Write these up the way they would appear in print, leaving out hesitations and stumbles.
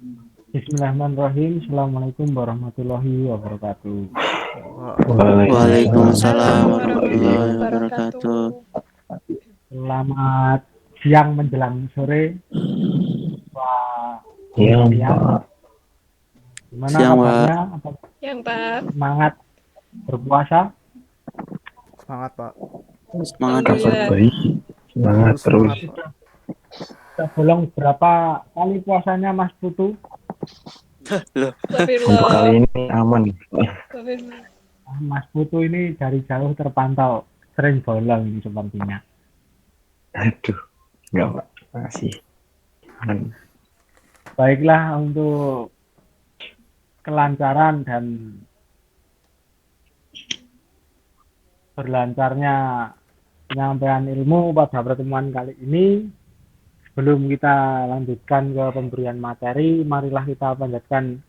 Bismillahirrahmanirrahim. Assalamualaikum warahmatullahi wabarakatuh. Waalaikumsalam Waalaikumsalam Waalaikumsalam warahmatullahi warahmatullahi wabarakatuh. wabarakatuh. Selamat siang menjelang sore, Pak Siang, Rian. Pak. Gimana Siang, Pak. kabarnya? Apa Yang Pak, semangat berpuasa? Semangat, Pak. Semangat, Pak. Kabar Alhamdulillah. baik. Semangat Terus terus. semangat, Pak. Kita bolong berapa kali puasanya Mas Putu? Loh, Untuk kali Astagfirullah. ini aman. Astagfirullah. Mas Putu ini dari jauh terpantau sering bolong ini sepertinya. Aduh, enggak, Pak. Masih aman. Baiklah, untuk kelancaran dan berlancarnya penyampaian ilmu pada pertemuan kali ini, sebelum kita lanjutkan ke pemberian materi, marilah kita panjatkan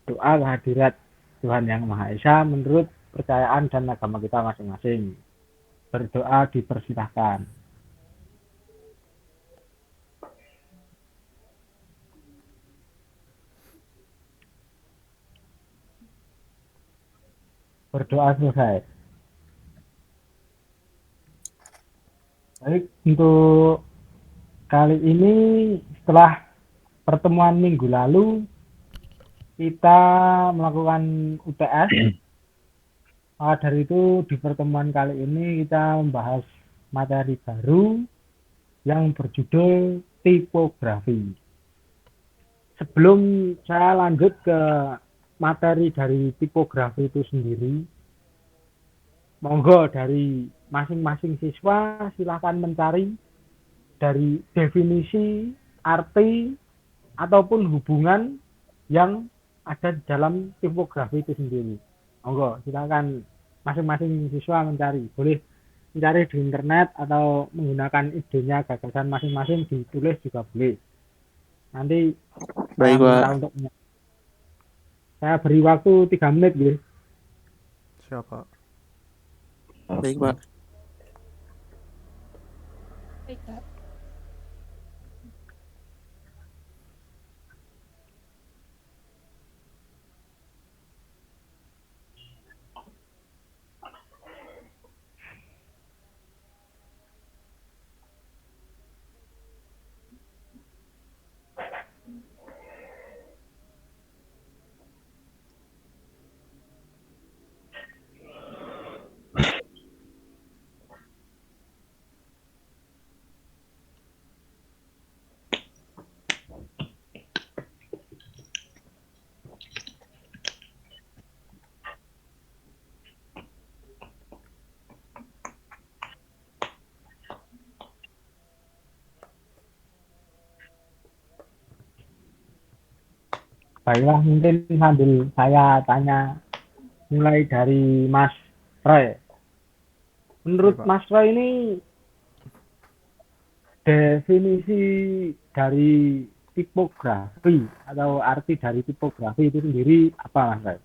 doa kehadirat Tuhan Yang Maha Esa menurut percayaan dan agama kita masing-masing. Berdoa dipersilahkan. Berdoa selesai. Baik, untuk kali ini setelah pertemuan minggu lalu kita melakukan UTS. Maka dari itu di pertemuan kali ini kita membahas materi baru yang berjudul tipografi. Sebelum saya lanjut ke materi dari tipografi itu sendiri, monggo dari masing-masing siswa silahkan mencari dari definisi, arti, ataupun hubungan yang ada di dalam tipografi itu sendiri. Monggo silakan masing-masing siswa mencari. Boleh mencari di internet atau menggunakan idenya, gagasan masing-masing ditulis juga boleh. Nanti saya baik, minta Pak. untuk saya beri waktu 3 menit gitu. Siapa? Baik, Pak. Baik, Pak. Baiklah, mungkin sambil saya tanya mulai dari Mas Roy. Menurut Iya, Pak. Mas Roy ini definisi dari tipografi atau arti dari tipografi itu sendiri apa Mas Roy?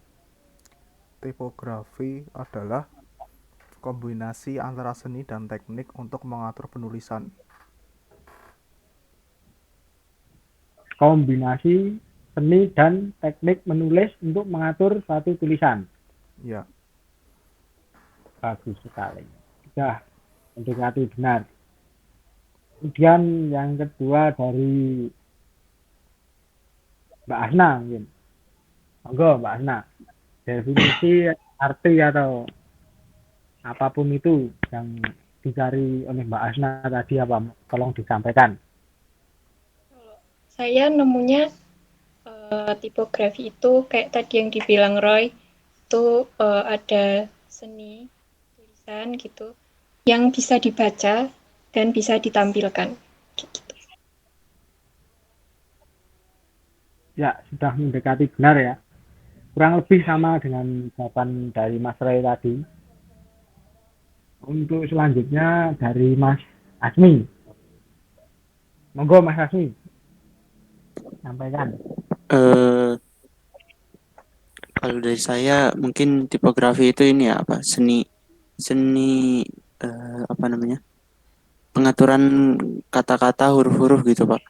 Tipografi adalah kombinasi antara seni dan teknik untuk mengatur penulisan. Kombinasi seni dan teknik menulis untuk mengatur suatu tulisan. Ya, Bagus sekali. Sudah mendekati benar. Kemudian yang kedua dari Mbak Asna mungkin. Monggo Mbak Asna. Definisi arti atau apapun itu yang dicari oleh Mbak Asna tadi apa? Tolong disampaikan. Saya nemunya tipografi itu kayak tadi yang dibilang Roy, itu ada seni tulisan gitu yang bisa dibaca dan bisa ditampilkan. Gitu. Ya, sudah mendekati benar ya. Kurang lebih sama dengan jawaban dari Mas Ray tadi. Untuk selanjutnya dari Mas Asmi. Monggo Mas Asmi, sampaikan. Eh, kalau dari saya mungkin tipografi itu ini ya, apa? Seni apa namanya? Pengaturan kata-kata, huruf-huruf gitu, Pak.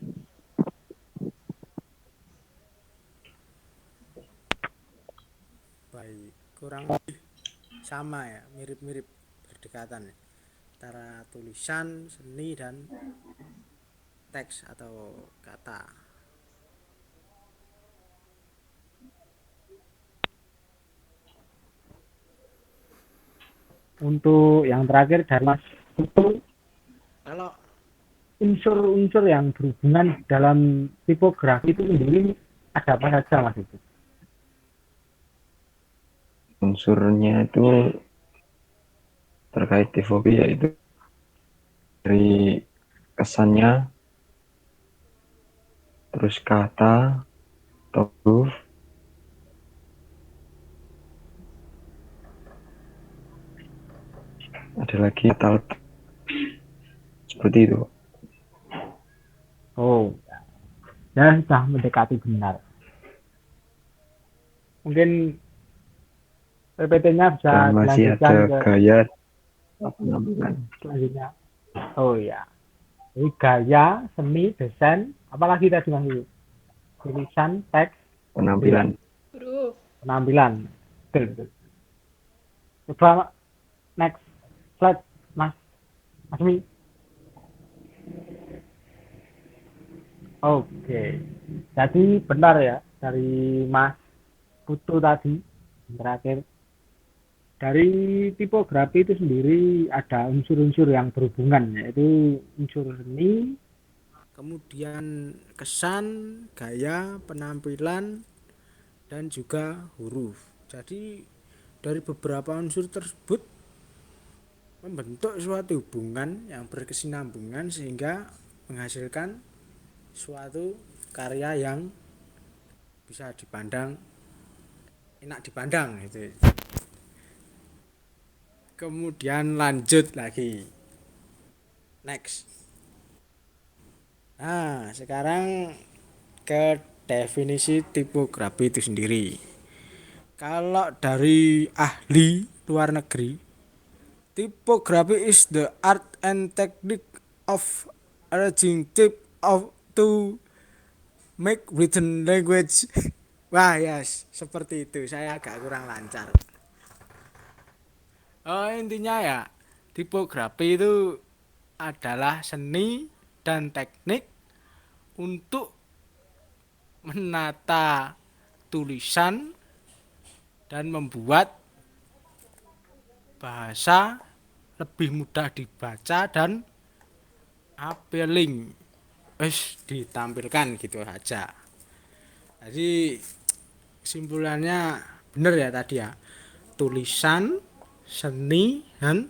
baik. Kurang lebih sama ya, mirip-mirip berdekatan ya. Antara tulisan, seni dan teks atau kata. Untuk yang terakhir dari Mas Putu, Kalau unsur-unsur yang berhubungan dalam tipografi itu sendiri ada apa saja Mas itu? Unsurnya itu terkait tipografi yaitu dari kesannya, terus kata, atau huruf, ada lagi kata seperti itu. Oh, ya sudah mendekati benar. Mungkin PPT-nya bisa Dan masih dilanjutkan ada ke gaya penampilan. selanjutnya. Oh ya, jadi gaya, seni, desain, apalagi tadi Mas itu? Tulisan, teks, Penampilan. Huruf. penampilan. Betul, betul. Coba next slide Mas Asmi. Oke, jadi benar ya dari Mas Putu tadi yang terakhir. Dari tipografi itu sendiri ada unsur-unsur yang berhubungan, yaitu unsur seni, kemudian kesan, gaya, penampilan, dan juga huruf. Jadi dari beberapa unsur tersebut membentuk suatu hubungan yang berkesinambungan sehingga menghasilkan suatu karya yang bisa dipandang enak dipandang gitu. Kemudian lanjut lagi. Next. Nah, sekarang ke definisi tipografi itu sendiri. Kalau dari ahli luar negeri, typography is the art and technique of arranging type of to make written language. Wah, yes, seperti itu. Saya agak kurang lancar. Intinya ya, tipografi itu adalah seni dan teknik untuk menata tulisan dan membuat bahasa lebih mudah dibaca dan appealing, ditampilkan gitu aja. Jadi kesimpulannya benar ya tadi ya, tulisan, seni dan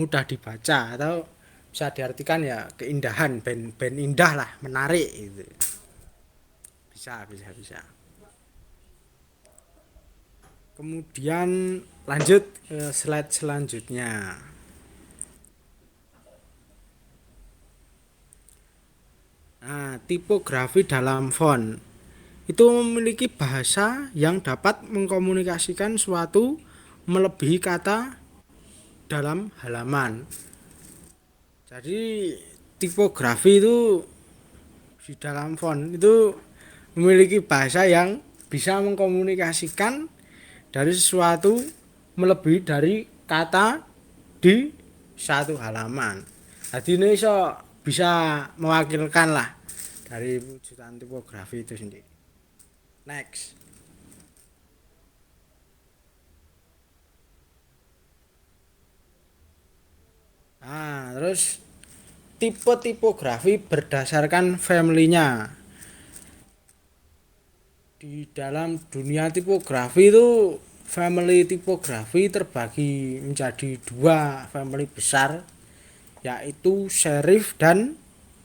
mudah dibaca atau bisa diartikan ya keindahan, ben indah lah, menarik gitu. Bisa. Kemudian lanjut ke slide selanjutnya. Nah, tipografi dalam font itu memiliki bahasa yang dapat mengkomunikasikan suatu melebihi kata dalam halaman. Jadi tipografi itu di dalam font itu memiliki bahasa yang bisa mengkomunikasikan dari sesuatu melebihi dari kata di satu halaman. Jadi ini bisa mewakilkan lah dari wujudan tipografi itu sendiri. Next. Nah, terus tipe tipografi berdasarkan family-nya. Di dalam dunia tipografi itu family tipografi terbagi menjadi dua family besar, yaitu serif dan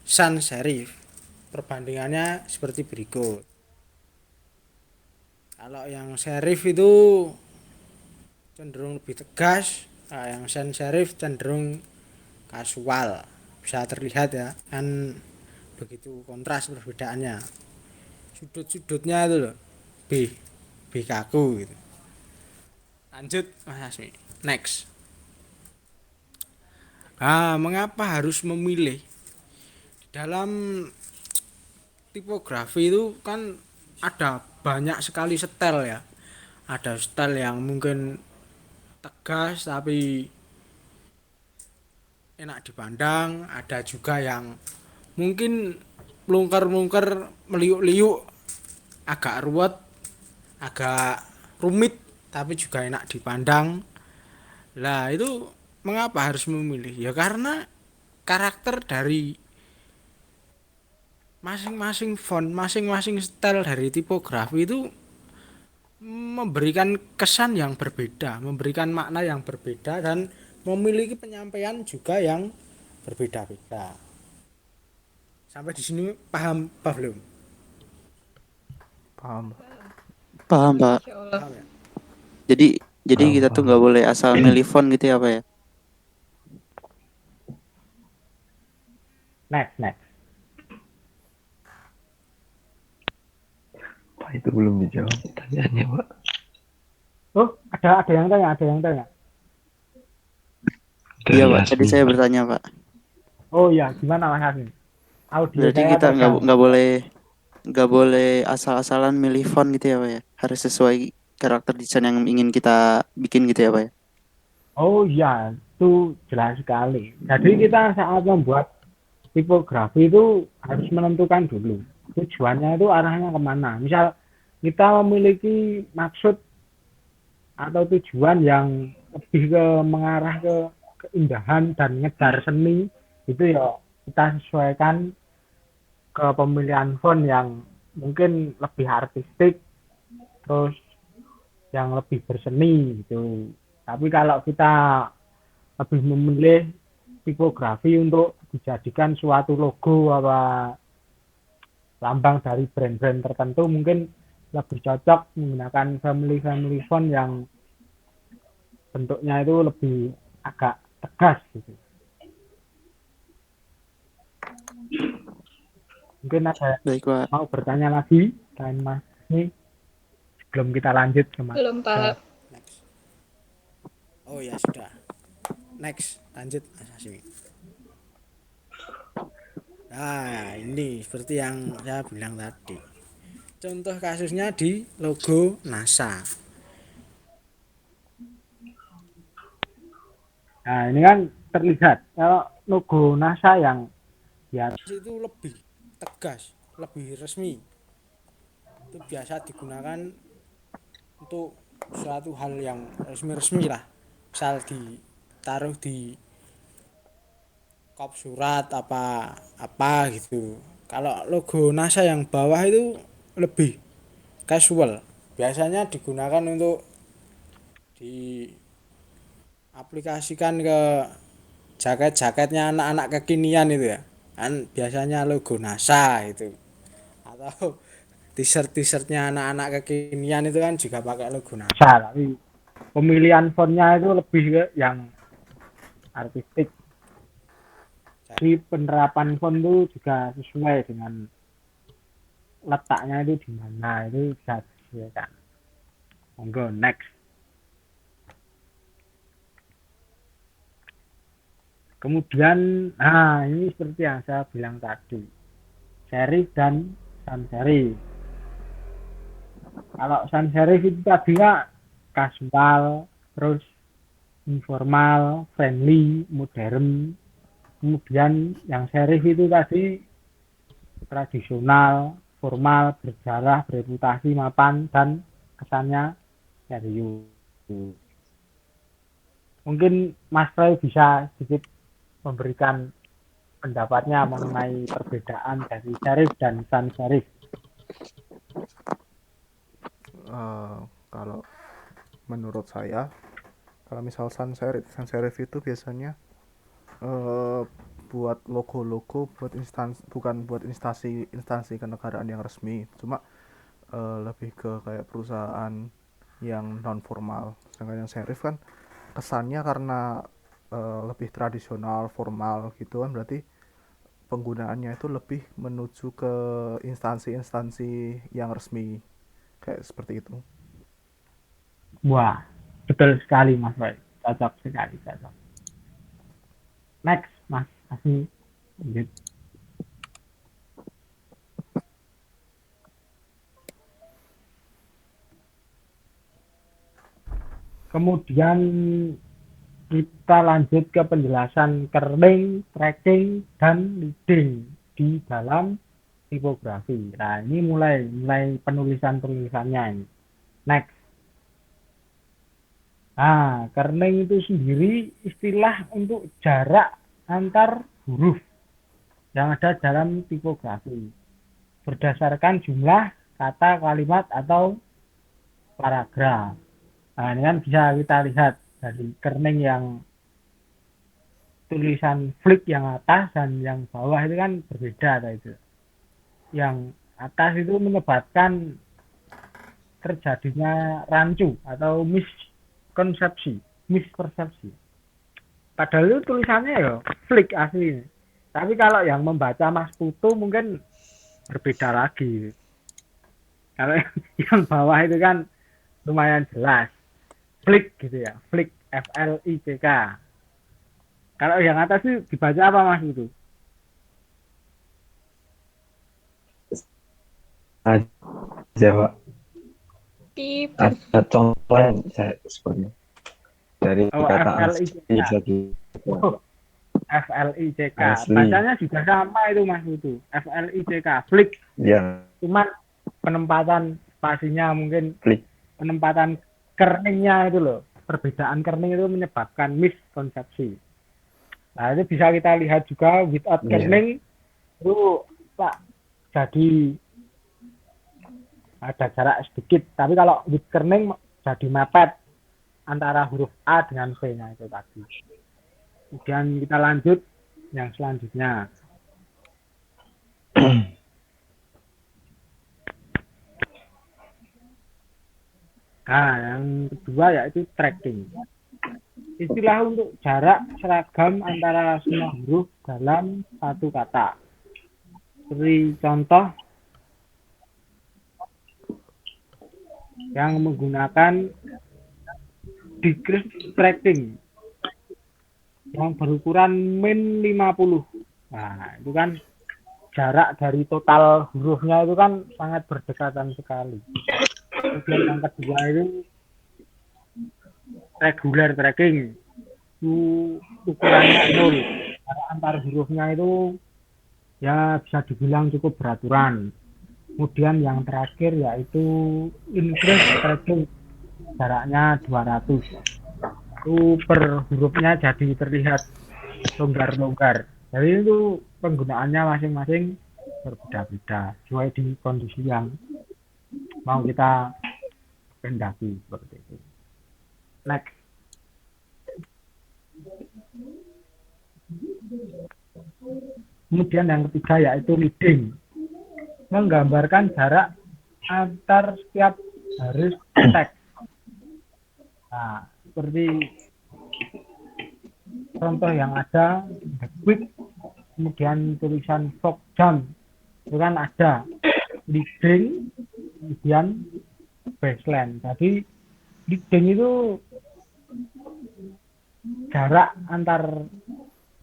sans serif. Perbandingannya seperti berikut. Kalau yang serif itu cenderung lebih tegas, yang sans serif cenderung kasual. Bisa terlihat ya, kan begitu kontras perbedaannya. Sudut-sudutnya itu loh, B kaku gitu. Lanjut Mas Asmi. Next. Mengapa harus memilih? Dalam tipografi itu kan ada banyak sekali setel ya. ada style yang mungkin tegas tapi enak dipandang, ada juga yang mungkin melungker-melungker, meliuk-liuk, agak ruwet, agak rumit tapi juga enak dipandang. Lah itu mengapa harus memilih? Ya karena karakter dari masing-masing font, masing-masing style dari tipografi itu memberikan kesan yang berbeda, memberikan makna yang berbeda dan memiliki penyampaian juga yang berbeda-beda. Sampai di sini paham apa belum? Paham. Paham, Pak. Masya Allah. Paham ya? Jadi jadi Paham, kita tuh paham. nggak boleh asal milih font gitu ya, Pak ya. Next. Pak itu belum dijawab pertanyaannya, Pak. Oh, ada yang tanya. Dari Iya, Pak. Tadi Asmi, saya Pak. bertanya, Pak. Oh iya, gimana Mas Hasim? Audio Berarti saya kita terganggu. nggak boleh asal-asalan milih font gitu ya, Pak ya. Harus sesuai karakter desain yang ingin kita bikin gitu ya, Pak ya. Oh iya, itu jelas sekali. Jadi kita saat membuat tipografi itu harus menentukan dulu tujuannya itu arahnya kemana. Misal kita memiliki maksud atau tujuan yang lebih ke mengarah ke keindahan dan ngejar seni, itu ya kita sesuaikan ke pemilihan font yang mungkin lebih artistik, terus yang lebih berseni gitu. Tapi kalau kita lebih memilih tipografi untuk dijadikan suatu logo apa lambang dari brand-brand tertentu, mungkin lebih cocok menggunakan family font yang bentuknya itu lebih agak tegas gitu. Mungkin ada Baik, Pak. mau bertanya lagi selain Mas ini sebelum kita lanjut ke Mas. Belum, Pak. Next. Oh ya sudah. Next, lanjut Mas Hasmi. Nah, ini seperti yang saya bilang tadi. Contoh kasusnya di logo NASA. Nah, ini kan terlihat kalau logo NASA yang ya Itu lebih tegas, lebih resmi. Itu biasa digunakan untuk suatu hal yang resmi-resmi lah. Misal ditaruh di kop surat apa gitu. Kalau logo NASA yang bawah itu lebih casual. Biasanya digunakan untuk diaplikasikan ke jaket-jaketnya anak-anak kekinian itu ya. Kan biasanya logo NASA itu. Atau t-shirtnya anak-anak kekinian itu kan juga pakai logo NASA. tapi pemilihan fontnya itu lebih ke yang artistik. Jadi penerapan font itu juga sesuai dengan letaknya itu di mana, itu bisa disesuaikan. Monggo next. Kemudian, nah ini seperti yang saya bilang tadi, serif dan sans serif. Kalau sans serif itu tadinya kasual, terus informal, friendly, modern. Kemudian yang serif itu tadi tradisional, formal, berjarah, bereputasi, mapan, dan kesannya serius. Mungkin Mas Roy bisa sedikit memberikan pendapatnya mengenai perbedaan dari serif dan sans serif. Kalau menurut saya, kalau misal sans serif itu biasanya buat logo-logo buat bukan buat instansi kenegaraan yang resmi, cuma lebih ke kayak perusahaan yang non formal. Sedangkan yang serif kan kesannya karena lebih tradisional, formal gitu kan, berarti penggunaannya itu lebih menuju ke instansi-instansi yang resmi, kayak seperti itu. Wah, betul sekali Mas Roy. Cocok sekali, cocok. Next, Mas Asmi. Lanjut. Kemudian kita lanjut ke penjelasan kerning, tracking, dan leading di dalam tipografi. Nah, ini mulai penulisannya ini. Next. Nah, kerning itu sendiri istilah untuk jarak antar huruf yang ada dalam tipografi berdasarkan jumlah kata, kalimat, atau paragraf. Nah, ini kan bisa kita lihat dari kerning yang tulisan flick yang atas dan yang bawah itu kan berbeda itu. Yang atas itu menyebabkan terjadinya rancu atau mispersepsi. Padahal itu tulisannya ya flick asli. Tapi kalau yang membaca Mas Putu mungkin berbeda lagi. Kalau yang bawah itu kan lumayan jelas. Flick gitu ya, flick, F-L-I-C-K. Kalau yang atas itu dibaca apa Mas Putu? Aja Pak. Pip. Ada contoh yang saya seperti dari kata asli saja. F-L-I-C-K. Asli. Bacanya juga sama itu Mas Putu. F-L-I-C-K, flick. Ya, Cuman penempatan spasinya mungkin flick. penempatan kerningnya itu loh. Perbedaan kerning itu menyebabkan miskonsepsi. Nah, itu bisa kita lihat juga without kerning itu Pak jadi ada jarak sedikit. Tapi kalau with kerning jadi mepet antara huruf A dengan V-nya itu tadi. Kemudian kita lanjut yang selanjutnya. Nah, yang kedua yaitu tracking. Istilah untuk jarak seragam antara semua huruf dalam satu kata. Seperti contoh yang menggunakan decrease tracking yang berukuran min 50. Nah, itu kan jarak dari total hurufnya itu kan sangat berdekatan sekali. Kemudian yang kedua itu regular tracking. Itu ukurannya 0. Jarak antar hurufnya itu ya bisa dibilang cukup beraturan. Kemudian yang terakhir yaitu increase tracking. Jaraknya 200. Itu per hurufnya jadi terlihat longgar-longgar. Jadi itu penggunaannya masing-masing berbeda-beda sesuai di kondisi yang mau kita kendaki seperti itu. Next. Kemudian yang ketiga yaitu leading. Menggambarkan jarak antar setiap baris teks. Nah, seperti contoh yang ada the quick, kemudian tulisan folk jump itu kan ada leading, kemudian baseline. Jadi leading itu jarak antar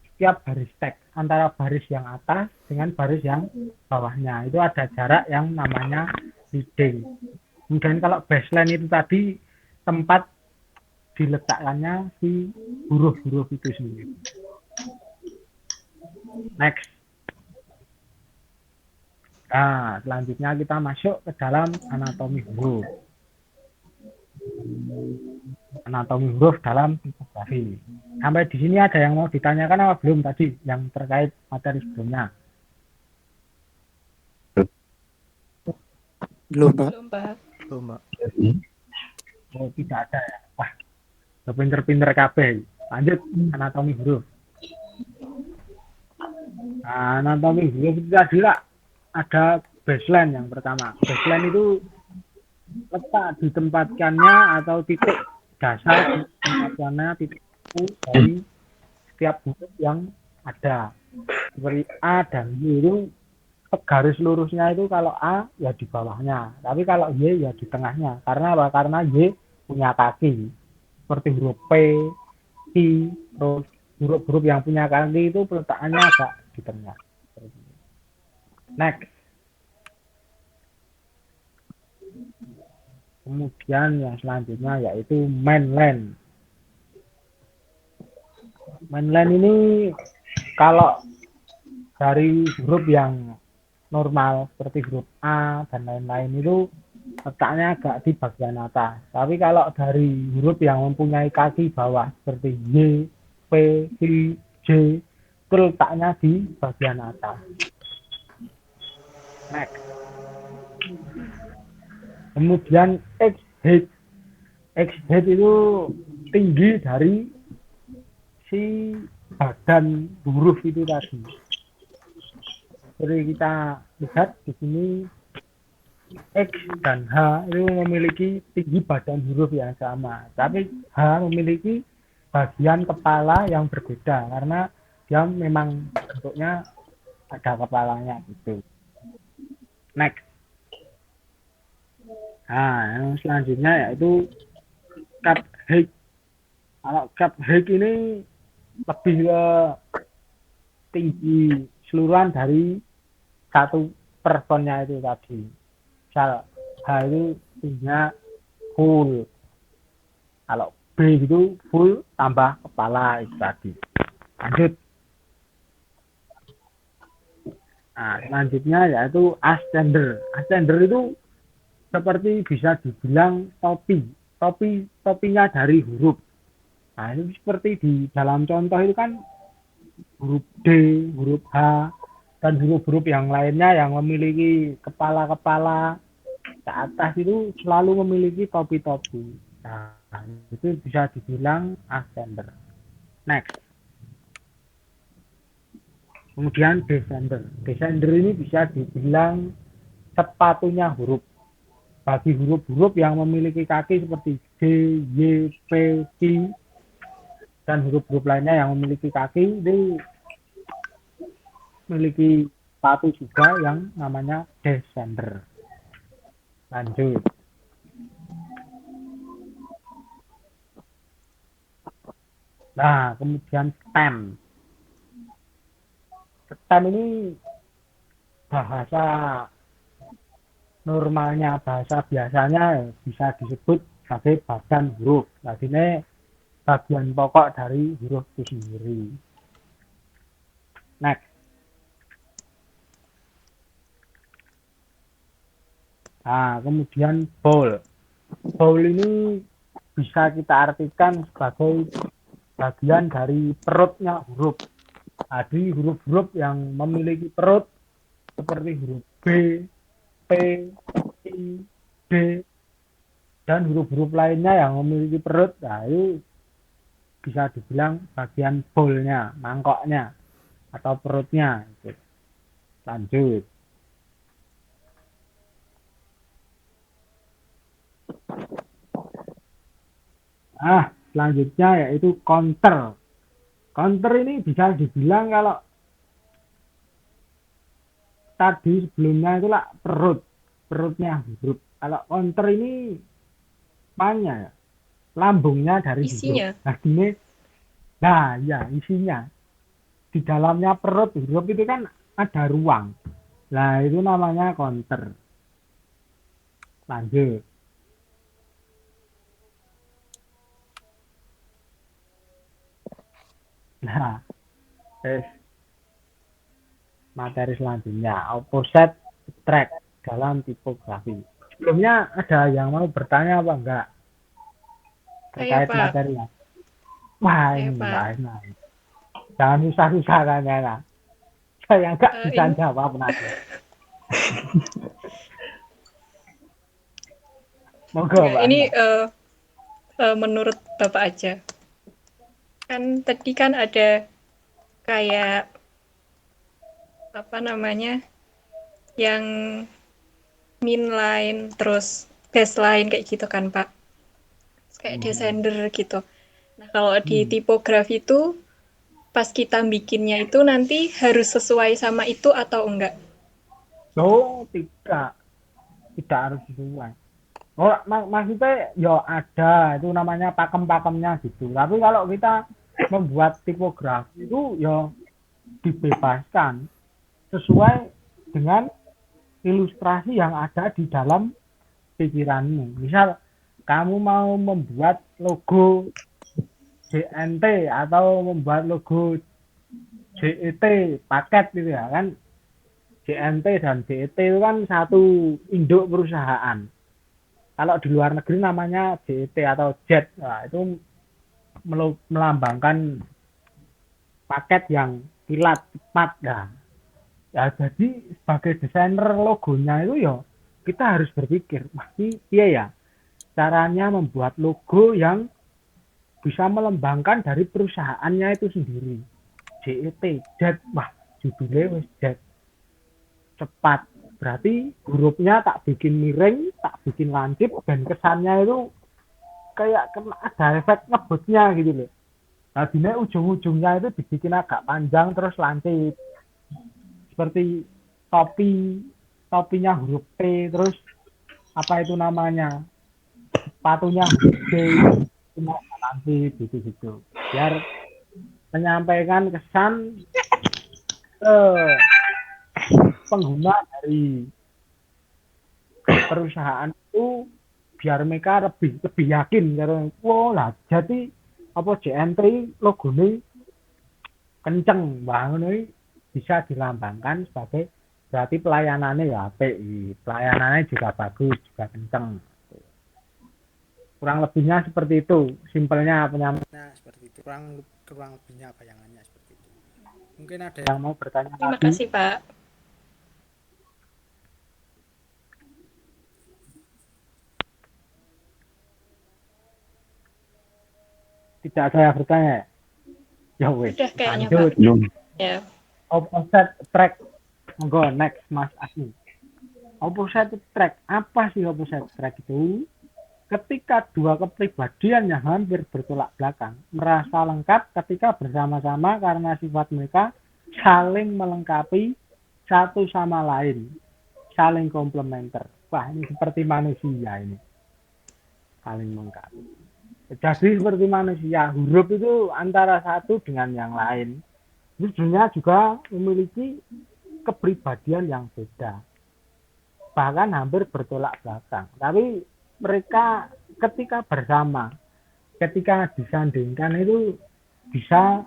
setiap baris teks, antara baris yang atas dengan baris yang bawahnya itu ada jarak yang namanya leading. Kemudian kalau baseline itu tadi tempat diletakkannya si huruf-huruf itu sendiri. Next. Nah, selanjutnya kita masuk ke dalam anatomi huruf. Anatomi huruf dalam tipografi. Sampai di sini ada yang mau ditanyakan apa belum tadi yang terkait materi sebelumnya? Belum, Pak. Belum, Pak. Tuh, Mbak. Oh, tidak ada ya. Wah, pinter-pinter kabeh. Lanjut anatomi huruf. Nah, anatomi huruf itu tadi lah ada baseline yang pertama. Baseline itu letak ditempatkannya atau titik dasar ditempatkannya titik dari setiap huruf yang ada. Seperti A dan Y itu garis lurusnya itu kalau A ya di bawahnya, tapi kalau Y ya di tengahnya. Karena apa? Karena Y punya kaki. Seperti huruf P, I, terus huruf-huruf yang punya kaki itu peletakannya agak di tengah. Next. Kemudian yang selanjutnya yaitu mainland. Mainland ini kalau dari huruf yang normal seperti huruf A dan lain-lain itu letaknya agak di bagian atas. Tapi kalau dari huruf yang mempunyai kaki bawah seperti Y, P, I, J itu letaknya di bagian atas. Next. Kemudian X head itu tinggi dari si badan huruf itu tadi. Jadi kita lihat di sini X dan H itu memiliki tinggi badan huruf yang sama, tapi H memiliki bagian kepala yang berbeda karena dia memang bentuknya ada kepalanya gitu. Next. Nah, yang selanjutnya yaitu cap height. Kalau cap height ini lebih ke tinggi seluruhan dari satu personnya itu tadi. Misal H itu tingginya full. Kalau B itu full tambah kepala itu tadi. Lanjut. Nah, selanjutnya yaitu ascender. Ascender itu seperti bisa dibilang topinya dari huruf. Nah, ini seperti di dalam contoh itu kan huruf D, huruf H, dan huruf-huruf yang lainnya yang memiliki kepala-kepala ke atas itu selalu memiliki topi-topi. Nah, itu bisa dibilang ascender. Next. Kemudian descender. Descender ini bisa dibilang sepatunya huruf. Bagi huruf-huruf yang memiliki kaki seperti D, Y, P, I, dan huruf-huruf lainnya yang memiliki kaki itu memiliki sepatu juga yang namanya descender. Lanjut. Nah, kemudian stem. Stem ini bahasa normalnya, bahasa biasanya bisa disebut sebagai badan huruf. Nah, ini bagian pokok dari huruf itu sendiri. Next. Nah, kemudian bowl. Bowl ini bisa kita artikan sebagai bagian dari perutnya huruf. Jadi huruf-huruf yang memiliki perut seperti huruf B, P, I, D, dan huruf-huruf lainnya yang memiliki perut, nah itu bisa dibilang bagian bowl-nya, mangkoknya, atau perutnya. Lanjut. Nah, selanjutnya yaitu counter. Counter ini bisa dibilang kalau tadi sebelumnya itulah perutnya huruf. Kalau counter ini apanya ya? Lambungnya dari Isinya. huruf. Nah, ini, nah ya isinya. Di dalamnya perut huruf itu kan ada ruang. Nah, itu namanya counter. Lanjut. Nah, materi selanjutnya opposite track dalam tipografi. Sebelumnya ada yang mau bertanya apa enggak terkait Pak. materinya? Wah, Saya, ini Pak. lah. Jangan susah-susah tanya. Saya enggak bisa ini- jawab nanti. Moga, Ya, Pak. ini menurut Bapak aja. Kan tadi kan ada kayak apa namanya yang minline terus baseline kayak gitu kan Pak, kayak descender gitu. Nah kalau di tipografi itu pas kita bikinnya itu nanti harus sesuai sama itu atau enggak? Oh, tidak harus sesuai. Oh, maksudnya ya ada itu namanya pakem-pakemnya gitu. Tapi kalau kita membuat tipografi itu ya dibebaskan sesuai dengan ilustrasi yang ada di dalam pikiranmu. Misal kamu mau membuat logo JNT atau membuat logo JET paket gitu ya kan, JNT dan JET itu kan satu induk perusahaan. Kalau di luar negeri namanya JET atau JET. Nah, itu melambangkan paket yang kilat cepat. Nah, ya jadi sebagai desainer logonya itu ya kita harus berpikir pasti iya ya caranya membuat logo yang bisa melambangkan dari perusahaannya itu sendiri. JET, JET, wah judulnya wis JET, cepat. Berarti hurufnya tak bikin miring, tak bikin lancip, dan kesannya itu kayak ada efek ngebutnya gitu loh. Nah, dine ujung-ujungnya itu dibikin agak panjang terus lancip. Seperti topinya huruf T, terus apa itu namanya? Sepatunya huruf D, lancip gitu-gitu. Biar menyampaikan kesan pengguna dari perusahaan itu biar mereka lebih yakin karena wow lah jadi apa JNT logo ini kenceng banget ini bisa dilambangkan sebagai berarti pelayanannya ya API, pelayanannya juga bagus juga kenceng. Kurang lebihnya seperti itu, simpelnya penyampaian seperti itu. Kurang lebihnya bayangannya seperti itu. Mungkin ada yang mau bertanya Terima lagi. kasih, Pak. Tidak saya bertanya. Ya wes. Udah kayaknya, Lanjut. Pak. Ya. Opposite track. Monggo next Mas Asmi. Opposite track. Apa sih opposite track itu? Ketika dua kepribadian yang hampir bertolak belakang merasa lengkap ketika bersama-sama karena sifat mereka saling melengkapi satu sama lain, saling komplementer. Wah, ini seperti manusia ini. Saling melengkapi. Jadi seperti manusia, huruf itu antara satu dengan yang lain. Sebenarnya juga memiliki kepribadian yang beda. Bahkan hampir bertolak belakang. Tapi mereka ketika bersama, ketika disandingkan itu bisa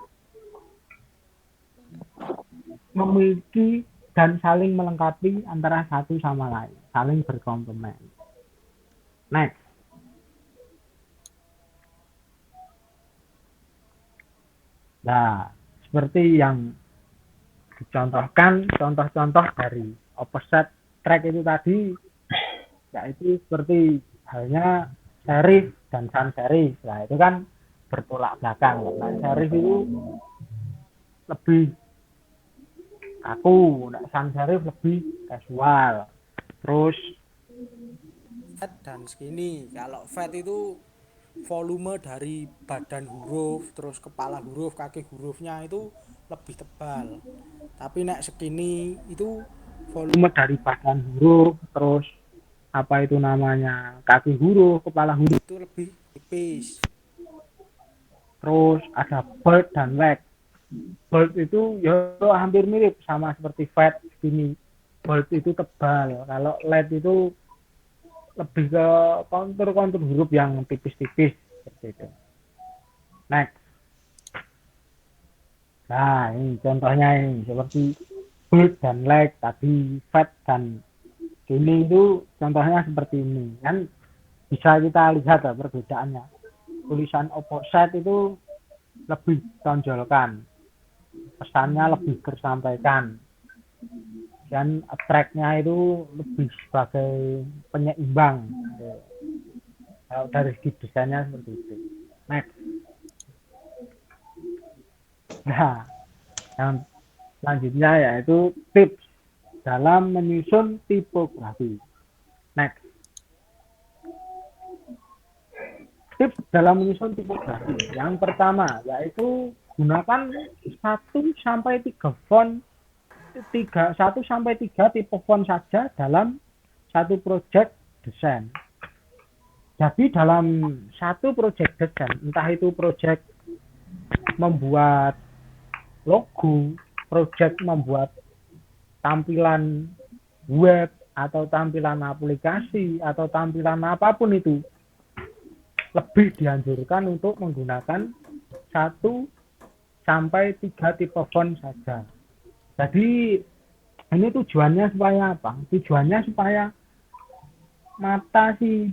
memiliki dan saling melengkapi antara satu sama lain, saling berkomplement. Next. Nah, seperti yang dicontohkan, contoh-contoh dari opposite track itu tadi, yaitu seperti halnya serif dan sans serif. Nah, itu kan bertolak belakang. Nah, serif itu lebih kaku, sans serif lebih casual. Terus fat dan skinny. Kalau fat itu volume dari badan huruf, terus kepala huruf, kaki hurufnya itu lebih tebal. Tapi nek skinny itu volume dari badan huruf, terus apa itu namanya kaki huruf, kepala huruf itu lebih tipis. Terus ada bold dan leg. Bold itu ya hampir mirip sama seperti fat skinny. Bold itu tebal, kalau leg itu lebih ke kontur-kontur huruf yang tipis-tipis seperti itu. Next. Nah, ini contohnya ini seperti bold dan leg tadi, fat dan skinny itu contohnya seperti ini. Kan bisa kita lihat ya perbedaannya. Tulisan opposite itu lebih tonjolkan, pesannya lebih tersampaikan, dan attract-nya itu lebih sebagai penyeimbang. Kalau dari segi desainnya seperti itu. Next. Nah, yang selanjutnya yaitu tips dalam menyusun tipografi. Next. Tips dalam menyusun tipografi. Yang pertama yaitu gunakan 1 sampai 3 font 1 sampai 3 tipe font saja dalam satu project desain. Jadi dalam satu project desain, entah itu project membuat logo, project membuat tampilan web, atau tampilan aplikasi atau tampilan apapun itu lebih dianjurkan untuk menggunakan 1 sampai 3 tipe font saja. Jadi ini tujuannya supaya apa? Tujuannya supaya mata si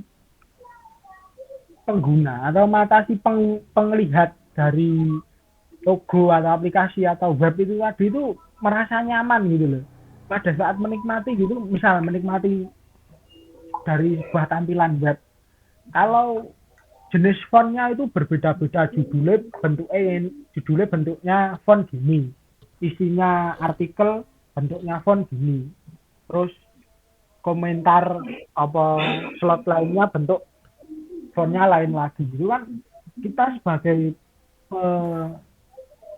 pengguna atau mata si penglihat dari logo atau aplikasi atau web itu tadi itu merasa nyaman gitu loh. Pada saat menikmati gitu, misal menikmati dari sebuah tampilan web. Kalau jenis fontnya itu berbeda-beda, judulnya bentuknya font gini, isinya artikel bentuknya font gini, terus komentar apa slot lainnya bentuk fontnya lain lagi gitu kan. Kita sebagai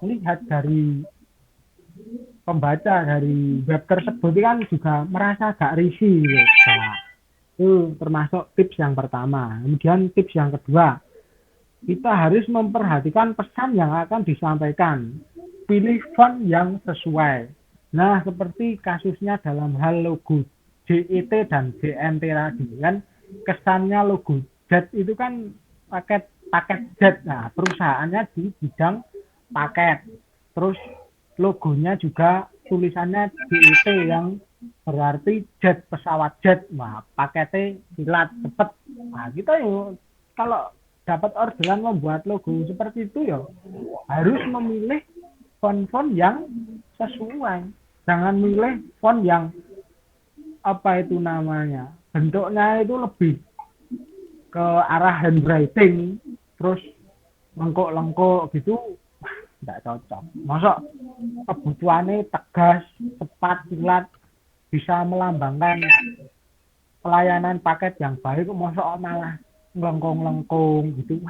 melihat dari pembaca dari web tersebut kan juga merasa agak risih gitu. Nah, itu termasuk tips yang pertama. Kemudian tips yang kedua, kita harus memperhatikan pesan yang akan disampaikan. Pilih font yang sesuai. Nah, seperti kasusnya dalam hal logo JET dan JNT tadi kan, kesannya logo Z itu kan paket Z. Nah, perusahaannya di bidang paket. Terus logonya juga tulisannya JET yang berarti jet, pesawat jet. Nah, paketnya silat cepet. Nah, kita yuk kalau dapat orderan membuat logo seperti itu ya harus memilih font-font yang sesuai. Jangan milih font yang apa itu namanya, bentuknya itu lebih ke arah handwriting, terus lengkok-lengkok gitu, tidak cocok. Masa kebutuhannya tegas, cepat, silat, bisa melambangkan pelayanan paket yang baik, masa malah lengkong-lengkong gitu.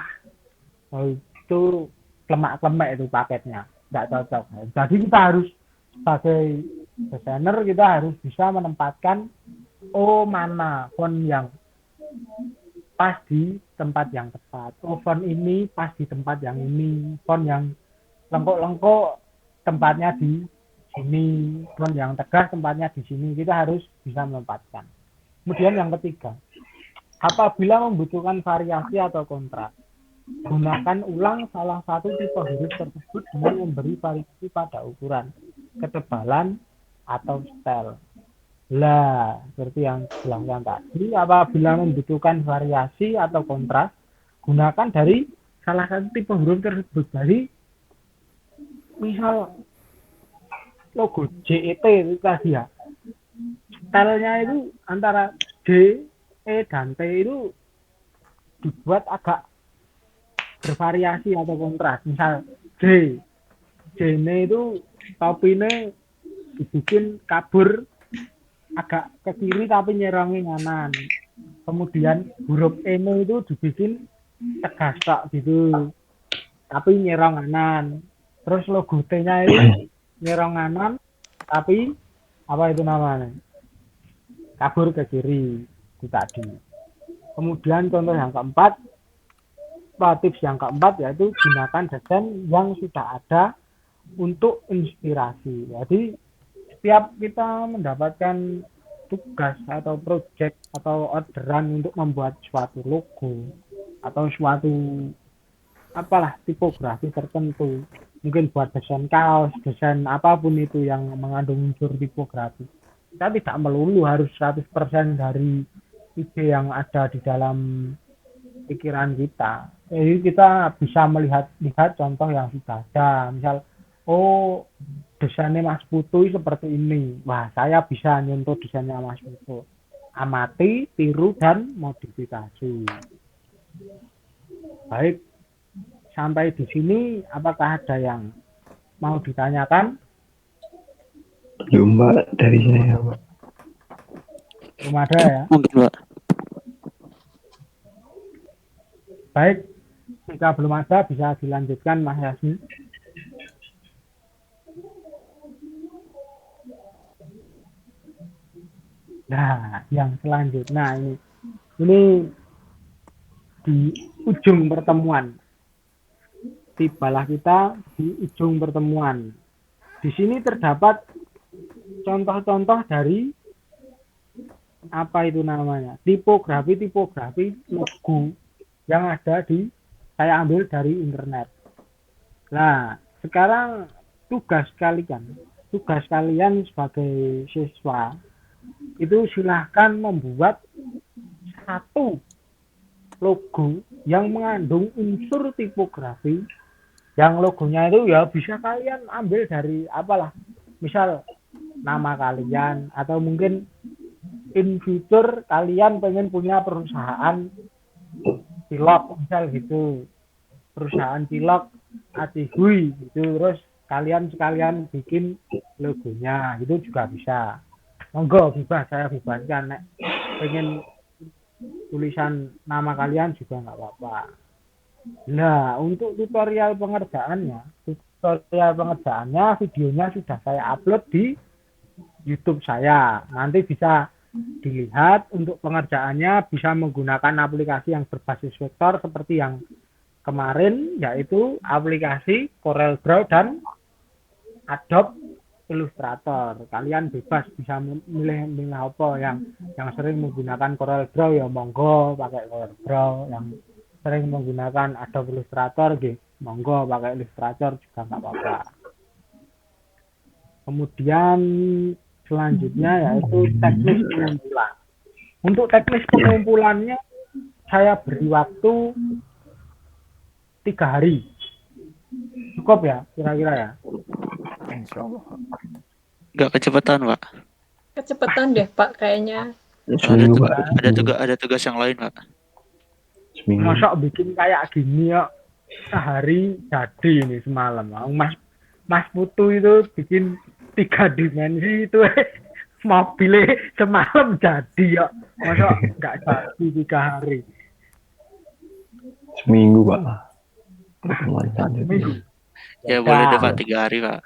Wah, itu lemak-lemak itu paketnya, tidak cocok. Jadi kita harus sebagai desainer kita harus bisa menempatkan mana font yang pas di tempat yang tepat. Font ini pas di tempat yang ini. Font yang lengkok-lengkok tempatnya di sini. Font yang tegas tempatnya di sini. Kita harus bisa menempatkan. Kemudian yang ketiga, apabila membutuhkan variasi atau kontras, gunakan ulang salah satu tipe huruf tersebut dengan memberi variasi pada ukuran, ketebalan, atau style. Lah, seperti yang dijelaskan tadi, apabila membutuhkan variasi atau kontras, gunakan dari salah satu tipe huruf tersebut. Jadi, misal logo JET itu tadi ya, stylenya itu antara J, E, dan T itu dibuat agak bervariasi atau kontras. Misal J ini itu topinya dibikin kabur agak ke kiri tapi nyerongin kanan. Kemudian huruf N itu dibikin tegas tak gitu tapi nyerong kanan. Terus logo T-nya itu nyerong kanan tapi apa itu namanya, kabur ke kiri itu tadi. Kemudian contoh yang keempat, tips yang keempat yaitu gunakan desain yang sudah ada untuk inspirasi. Jadi setiap kita mendapatkan tugas atau project atau orderan untuk membuat suatu logo atau suatu apalah tipografi tertentu, mungkin buat desain kaos, desain apapun itu yang mengandung unsur tipografi, kita tidak melulu harus 100% dari ide yang ada di dalam pikiran kita. Jadi kita bisa melihat contoh yang sudah ada. Misal, desainnya Mas Putu seperti ini. Wah, saya bisa nyontoh desainnya Mas Putu. Amati, tiru, dan modifikasi. Baik, sampai di sini apakah ada yang mau ditanyakan? Belum, Mbak, dari saya, Mbak. Belum ada ya? Mungkin, Pak. Baik, jika belum ada bisa dilanjutkan Mas Yasmin. Nah, yang selanjutnya ini di ujung pertemuan. Tibalah kita di ujung pertemuan. Di sini terdapat contoh-contoh dari apa itu namanya, tipografi logo yang ada saya ambil dari internet. Nah, sekarang tugas kalian sebagai siswa itu silahkan membuat satu logo yang mengandung unsur tipografi, yang logonya itu ya bisa kalian ambil dari apalah, misal nama kalian, atau mungkin in future kalian pengen punya perusahaan pilot misal gitu, perusahaan pilot Atihui gitu, terus kalian sekalian bikin logonya itu juga bisa. Monggo, bebas, saya bebaskan nek pengen tulisan nama kalian juga nggak apa-apa. Nah, untuk tutorial pengerjaannya videonya sudah saya upload di YouTube saya. Nanti bisa dilihat. Untuk pengerjaannya bisa menggunakan aplikasi yang berbasis vektor seperti yang kemarin, yaitu aplikasi CorelDRAW dan Adobe Illustrator. Kalian bebas bisa milih apa, yang sering menggunakan CorelDRAW ya monggo pakai CorelDRAW, yang sering menggunakan Adobe Illustrator monggo pakai Illustrator juga nggak apa-apa. Kemudian selanjutnya yaitu teknis pengumpulan. Untuk teknis pengumpulannya saya beri waktu 3 hari. Cukup ya kira-kira ya? Insya Allah. Nggak kecepatan, Pak. Kecepatan deh, Pak, kayaknya. Seminggu, Pak. Ada tugas yang lain, Pak. Seminggu. Masa bikin kayak gini ya sehari jadi ini semalam. Mas Putu itu bikin 3 dimensi itu mobilnya semalam jadi ya. Masa nggak jadi 3 hari? Seminggu, Pak. Pertemuan Seminggu. Ya boleh deh, Pak, 3 hari, Pak.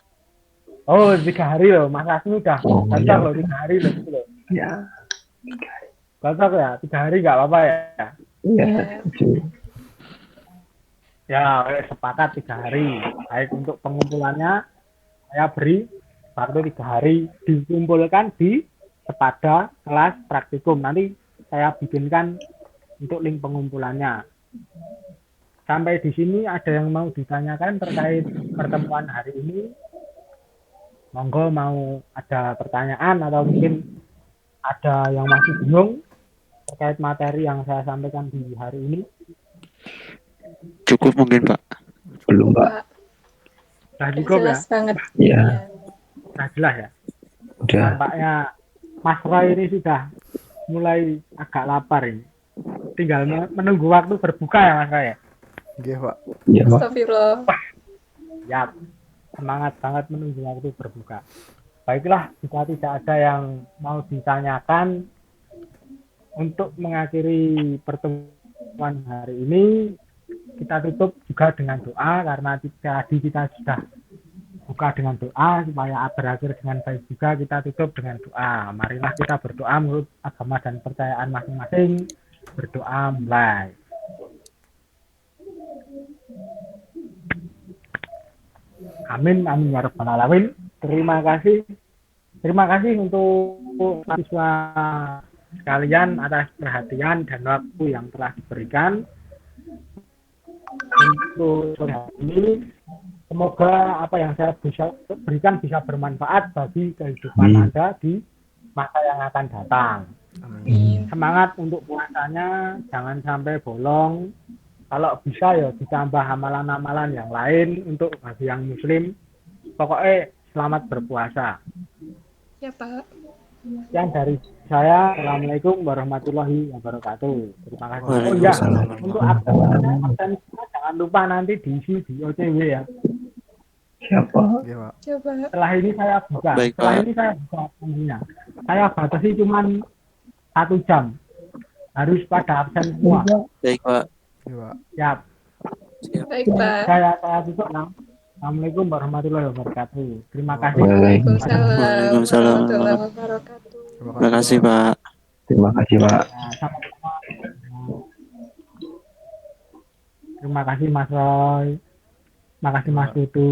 Oh, 3 hari loh. Mas Asmi udah Oh, cocok iya. loh 3 hari loh. Gitu loh. Ya. Cocok ya, 3 hari nggak apa-apa ya. Iya. Ya, sepakat 3 hari. Baik, untuk pengumpulannya saya beri waktu 3 hari, dikumpulkan di Sepada kelas praktikum. Nanti saya bikinkan untuk link pengumpulannya. Sampai di sini ada yang mau ditanyakan terkait pertemuan hari ini? Monggo, mau ada pertanyaan atau mungkin ada yang masih bingung terkait materi yang saya sampaikan di hari ini? Cukup mungkin, Pak. Belum, Pak. Pak, Sudah cukup ya? jelas banget. Iya. Sudah jelas ya? Udah. Nampaknya Mas Roy ini sudah mulai agak lapar ini. Tinggal menunggu waktu berbuka ya Mas Roy ya? Nggih, Pak. Iya, Pak. Astagfirullah. Ya, semangat banget menunggu waktu berbuka. Baiklah, jika tidak ada yang mau ditanyakan, untuk mengakhiri pertemuan hari ini, kita tutup juga dengan doa, karena tadi kita sudah buka dengan doa, supaya berakhir dengan baik juga, kita tutup dengan doa. Marilah kita berdoa menurut agama dan percayaan masing-masing. Berdoa mulai. Amin, amin ya rabbal alamin. Terima kasih untuk siswa sekalian atas perhatian dan waktu yang telah diberikan untuk sore hari ini. Semoga apa yang saya bisa berikan bisa bermanfaat bagi kehidupan Anda di masa yang akan datang. Amin. Semangat untuk puasanya, jangan sampai bolong. Kalau bisa ya ditambah amalan-amalan yang lain untuk bagi yang muslim. Pokoknya selamat berpuasa. Ya, Pak. Yang dari saya, Assalamualaikum warahmatullahi wabarakatuh. Terima kasih. Oh iya, untuk absen jangan lupa nanti diisi di OCW ya. Siapa? Nggih, Pak. Coba. Setelah ini saya buka. Baik, Setelah Pak. ini saya buka absennya. Saya batasi cuma 1 jam. Harus pada absen semua. Baik, Pak. Nggih, Pak. Ya, Baik, Pak. saya tutup. Assalamualaikum warahmatullahi wabarakatuh. Terima kasih. Waalaikumsalam Waalaikumsalam. warahmatullahi wabarakatuh. Terima kasih, Pak. Terima kasih, Pak. Nah, sama-sama. Terima kasih Mas Roy. Terima kasih Mas Tutu.